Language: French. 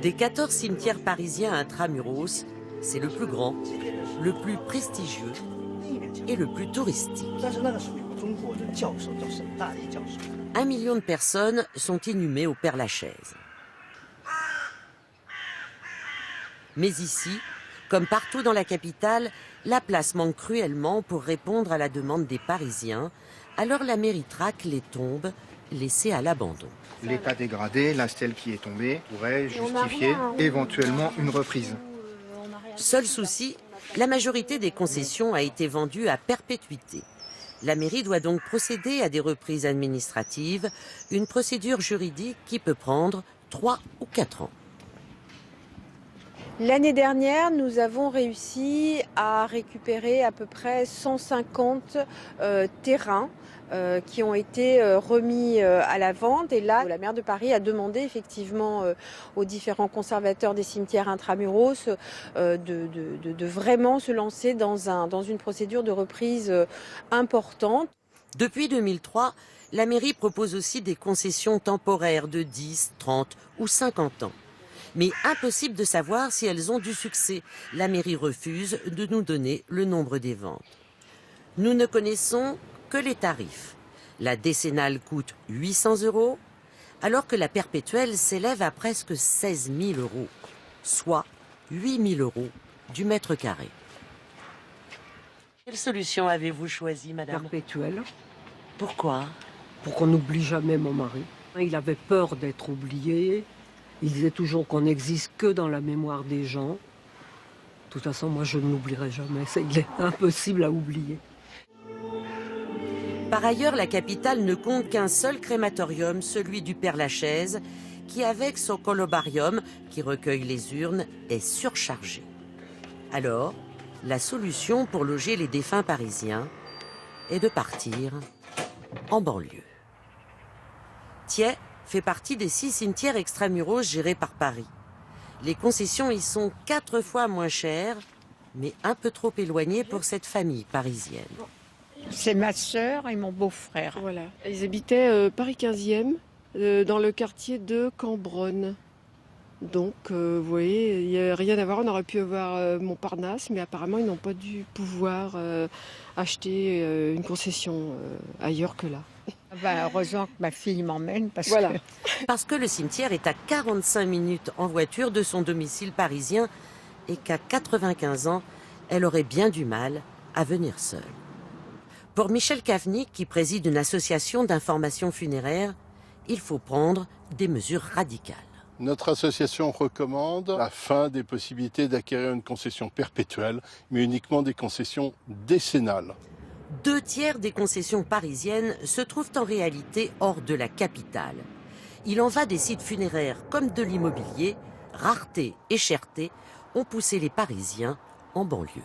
Des 14 cimetières parisiens intramuros, c'est le plus grand, le plus prestigieux et le plus touristique. 1 million de personnes sont inhumées au Père-Lachaise. Mais ici, comme partout dans la capitale, la place manque cruellement pour répondre à la demande des Parisiens. Alors la mairie traque les tombes laissées à l'abandon. L'état dégradé, la stèle qui est tombée, pourrait justifier éventuellement une reprise. Seul souci, la majorité des concessions a été vendue à perpétuité. La mairie doit donc procéder à des reprises administratives, une procédure juridique qui peut prendre 3 ou 4 ans. L'année dernière, nous avons réussi à récupérer à peu près 150 terrains qui ont été remis à la vente. Et là, la maire de Paris a demandé effectivement aux différents conservateurs des cimetières intramuros de vraiment se lancer dans une procédure de reprise importante. Depuis 2003, la mairie propose aussi des concessions temporaires de 10, 30 ou 50 ans. Mais impossible de savoir si elles ont du succès. La mairie refuse de nous donner le nombre des ventes. Nous ne connaissons que les tarifs. La décennale coûte 800 €, alors que la perpétuelle s'élève à presque 16 000 €, soit 8 000 € du mètre carré. Quelle solution avez-vous choisie, madame? Perpétuelle. Pourquoi? Pour qu'on n'oublie jamais mon mari. Il avait peur d'être oublié. Il disait toujours qu'on n'existe que dans la mémoire des gens. De toute façon, moi, je ne l'oublierai jamais. Il est impossible à oublier. Par ailleurs, la capitale ne compte qu'un seul crématorium, celui du Père-Lachaise, qui, avec son columbarium, qui recueille les urnes, est surchargé. Alors, la solution pour loger les défunts parisiens est de partir en banlieue. Thiais fait partie des 6 cimetières extramuros gérés par Paris. Les concessions y sont 4 fois moins chères, mais un peu trop éloignées pour cette famille parisienne. C'est ma sœur et mon beau-frère. Voilà. Ils habitaient Paris 15e, dans le quartier de Cambronne. Donc, vous voyez, il n'y a rien à voir. On aurait pu avoir Montparnasse, mais apparemment, ils n'ont pas dû pouvoir acheter une concession ailleurs que là. Heureusement que ma fille m'emmène parce Parce que le cimetière est à 45 minutes en voiture de son domicile parisien et qu'à 95 ans, elle aurait bien du mal à venir seule. Pour Michel Cavenic, qui préside une association d'information funéraire, il faut prendre des mesures radicales. Notre association recommande la fin des possibilités d'acquérir une concession perpétuelle, mais uniquement des concessions décennales. 2 tiers des concessions parisiennes se trouvent en réalité hors de la capitale. Il en va des sites funéraires comme de l'immobilier. Rareté et cherté ont poussé les Parisiens en banlieue.